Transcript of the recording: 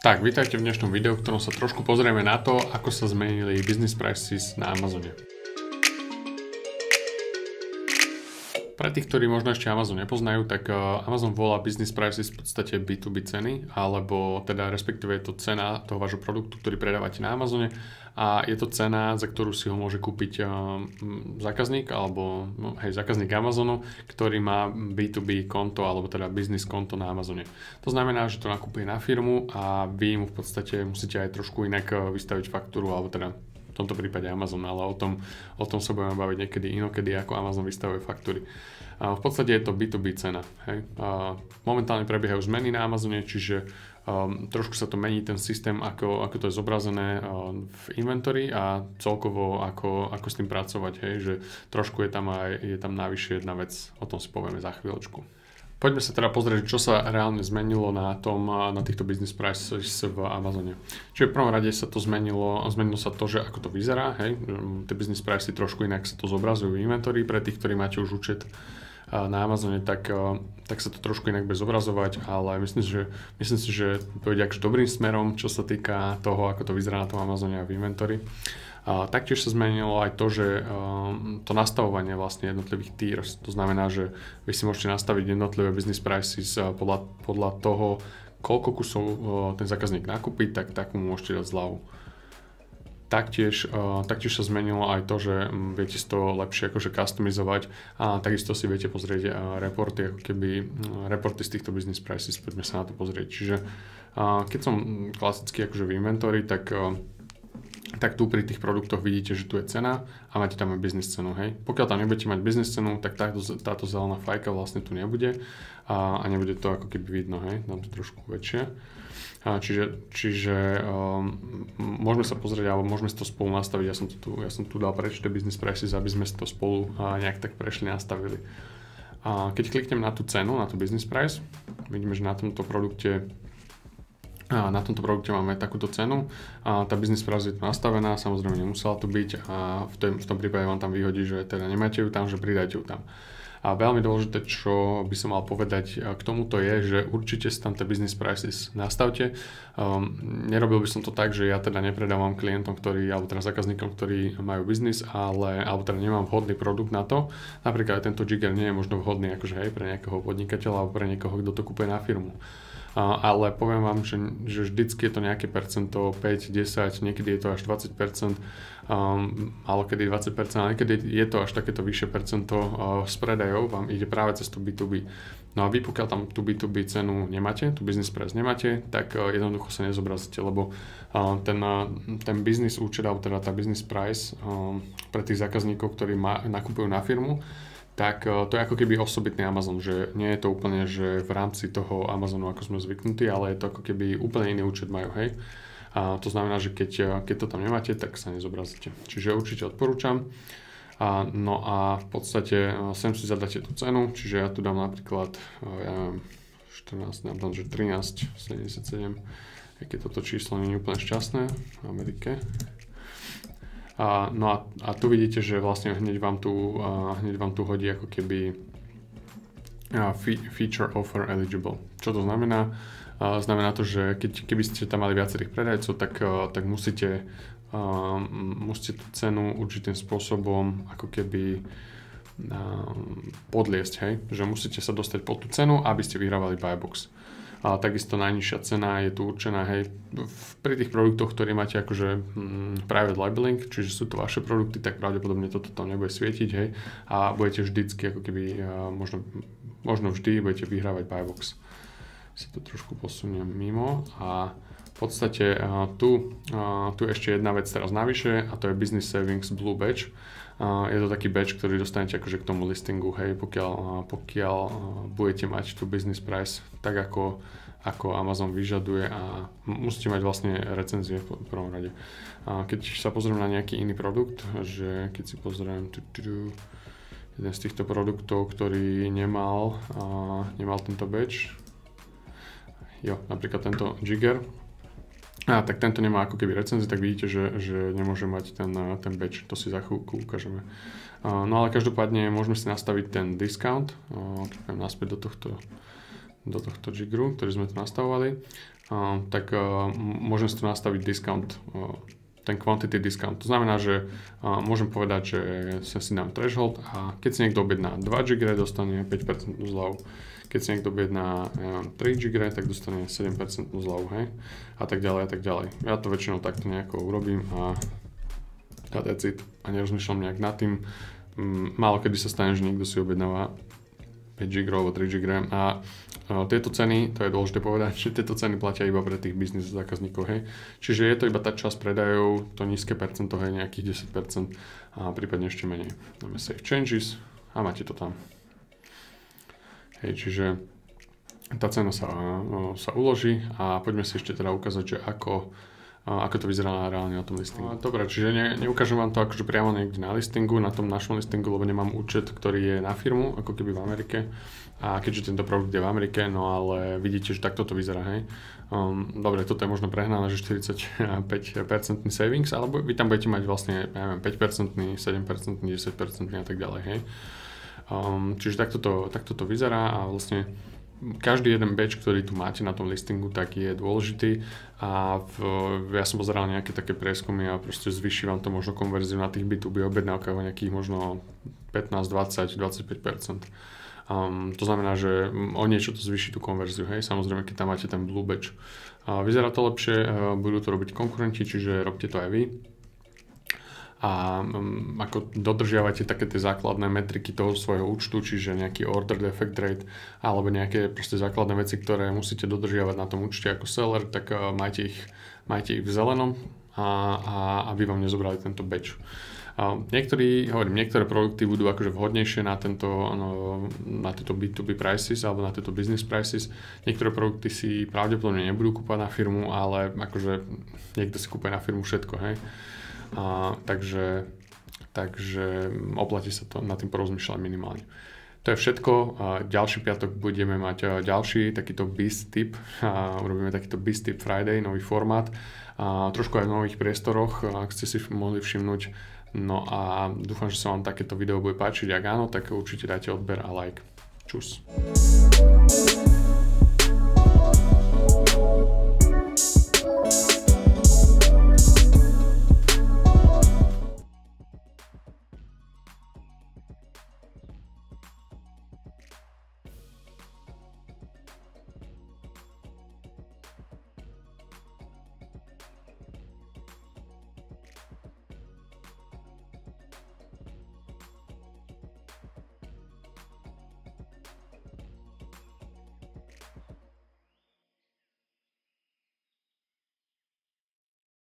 Tak, vítajte v dnešnom videu, v ktorom sa trošku pozrieme na to, ako sa zmenili business prices na Amazone. Pre tých, ktorí možno ešte Amazon nepoznajú, tak Amazon volá business prices v podstate B2B ceny, alebo teda respektíve je to cena toho vášho produktu, ktorý predávate na Amazone a je to cena, za ktorú si ho môže kúpiť zákazník alebo zákazník Amazonu, ktorý má B2B konto alebo teda business konto na Amazone. To znamená, že to nakúpuje na firmu a vy mu v podstate musíte aj trošku inak vystaviť faktúru alebo teda v tomto prípade Amazon, ale o tom sa budeme baviť niekedy inokedy, ako Amazon vystavuje faktúry. V podstate je to B2B cena. Hej. Momentálne prebiehajú zmeny na Amazone, čiže trošku sa to mení ten systém, ako to je zobrazené v inventory a celkovo ako s tým pracovať. Hej. Že trošku je tam navyše jedna vec, o tom si povieme za chvíľočku. Poďme sa teda pozrieť, čo sa reálne zmenilo na týchto business prices v Amazone. Čiže v prvom rade sa to zmenilo sa to, že ako to vyzerá, hej, tie business prices trošku inak sa to zobrazujú v inventory, pre tých, ktorí máte už účet na Amazone, tak sa to trošku inak bude zobrazovať, ale myslím si, že pôjde akože dobrým smerom, čo sa týka toho, ako to vyzerá na tom Amazone a v inventory. Taktiež sa zmenilo aj to, že to nastavovanie vlastne jednotlivých tiers. To znamená, že vy si môžete nastaviť jednotlivé business prices podľa toho, koľko kusov ten zákazník nakúpi, tak mu môžete dať zľavu. Taktiež sa zmenilo aj to, že viete si to lepšie akože customizovať a takisto si viete pozrieť reporty, ako keby reporty z týchto business prices, poďme sa na to pozrieť. Čiže keď som klasicky akože v inventory, tak tu pri tých produktoch vidíte, že tu je cena a máte tam aj business cenu, hej. Pokiaľ tam nebudete mať business cenu, tak táto zelená fajka vlastne tu nebude a nebude to ako keby vidno, hej. Dám to trošku väčšie. Čiže môžeme sa pozrieť, alebo môžeme si to spolu nastaviť. Ja som tu dal preč tie business prices, aby sme si to spolu nejak tak prešli, nastavili. Keď kliknem na tú cenu, na tú business price, vidíme, že na tomto produkte máme takúto cenu a tá business price je tu nastavená, samozrejme nemusela tu byť a v tom prípade vám tam vyhodí, že teda nemáte ju tam, že pridajte ju tam. A veľmi dôležité, čo by som mal povedať k tomuto je, že určite si tam tie business prices nastavte. Nerobil by som to tak, že ja teda nepredávam klientom, alebo teda zákazníkom, ktorí majú biznis, alebo teda nemám vhodný produkt na to. Napríklad tento jigger nie je možno vhodný akože hej, pre nejakého podnikateľa alebo pre niekoho, kto to kúpuje na firmu. Ale poviem vám, že vždycky je to nejaké percento, 5, 10, niekedy je to až 20%, ale kedy 20%, ale niekedy je to až takéto vyššie percento z predajov, vám ide práve cez tú B2B. No a vy pokiaľ tam tú B2B cenu nemáte, tú business price nemáte, tak jednoducho sa nezobrazíte, lebo ten business účet, alebo teda tá business price pre tých zákazníkov, ktorí nakupujú na firmu, tak to je ako keby osobitný Amazon, že nie je to úplne, že v rámci toho Amazonu, ako sme zvyknutí, ale je to ako keby úplne iný účet majú, hej. A to znamená, že keď to tam nemáte, tak sa nezobrazíte. Čiže určite odporúčam. No a v podstate sem si zadáte tú cenu, čiže ja tu dám napríklad, ja neviem, 14, dám, že 13,77, aj keď toto číslo nie je úplne šťastné v Amerike. No a tu vidíte, že vlastne hneď vám tu hodí ako keby feature offer eligible. Čo to znamená? Znamená to, že keby ste tam mali viacerých predajcov, tak musíte tú cenu určitým spôsobom ako keby podliesť, hej? Že musíte sa dostať pod tú cenu, aby ste vyhrávali buy box. A takisto najnižšia cena je tu určená, hej, pri tých produktoch, ktoré máte akože private labeling, čiže sú to vaše produkty, tak pravdepodobne toto tam nebude svietiť, hej, a budete vždycky ako keby, možno vždy budete vyhrávať buy box. Si to trošku posuniem mimo a v podstate tu ešte jedna vec teraz navyše a to je Business Savings Blue Badge. Je to taký badge, ktorý dostanete akože k tomu listingu, hej, pokiaľ budete mať tú business price tak ako Amazon vyžaduje a musíte mať vlastne recenzie v prvom rade. Keď sa pozriem na nejaký iný produkt, že keď si pozriem jeden z týchto produktov, ktorý nemal tento badge, napríklad tento jigger, tak tento nemá ako keby recenzie, tak vidíte, že nemôže mať ten badge, to si za chvíľku ukážeme. No ale každopádne môžeme si nastaviť ten discount, kliknem naspäť do tohto jiggeru, ktorý sme tu nastavovali. tak môžem si tu nastaviť discount, ten quantity discount. To znamená, že môžem povedať, že sa si dám threshold a keď si niekto objedná 2 GB, dostane 5% zľavu. Keď si niekto objedná 3 GB, tak dostane 7% zľavu, hej? A tak ďalej, a tak ďalej. Ja to väčšinou takto nejako urobím a that's it. A nerozmýšľam nejak nad tým. Málo kedy sa stane, že niekto si objednáva 5 GB alebo 3 GB a tieto ceny, to je dôležité povedať, že tieto ceny platia iba pre tých biznis zákazníkov, hej. Čiže je to iba tá časť predajov, to nízke percento, hej, nejakých 10% a prípadne ešte menej. Dáme save changes a máte to tam. Hej, čiže tá cena sa uloží a poďme si ešte teda ukázať, že ako to vyzerá reálne na tom listingu. Dobre, čiže neukážem vám to akože priamo niekde na listingu, na tom našom listingu, lebo nemám účet, ktorý je na firmu, ako keby v Amerike. A keďže tento produkt je v Amerike, no ale vidíte, že takto to vyzerá, hej. Dobre, toto je možno prehnané, že 45% savings, alebo vy tam budete mať vlastne, ja neviem, 5%, 7%, 10% a tak ďalej, hej. Čiže takto to vyzerá a vlastne každý jeden batch, ktorý tu máte na tom listingu, tak je dôležitý a ja som pozeral nejaké také prieskumy a proste zvýši vám to možno konverziu na tých B2B objednávkach o nejakých možno 15, 20, 25%. To znamená, že o niečo to zvýši tú konverziu, hej, samozrejme, keď tam máte ten blue batch. Vyzerá to lepšie, budú to robiť konkurenti, čiže robte to aj vy. A ako dodržiavate také tie základné metriky toho svojho účtu, čiže nejaký order defect rate alebo nejaké proste základné veci, ktoré musíte dodržiavať na tom účte ako seller, tak majte ich v zelenom a aby vám nezobrali tento batch. Niektoré produkty budú akože vhodnejšie na tieto B2B prices alebo na tieto business prices. Niektoré produkty si pravdepodobne nebudú kúpať na firmu, ale akože niekto si kúpe na firmu všetko, hej. Takže oplatí sa to na tým porozmýšľať minimálne. To je všetko. Ďalší piatok budeme mať ďalší takýto Biz tip. Urobíme takýto Biz tip Friday, nový formát. Trošku aj v nových priestoroch, ak ste si mohli všimnúť. No a dúfam, že sa vám takéto video bude páčiť. Ak áno, tak určite dajte odber a like. Čus.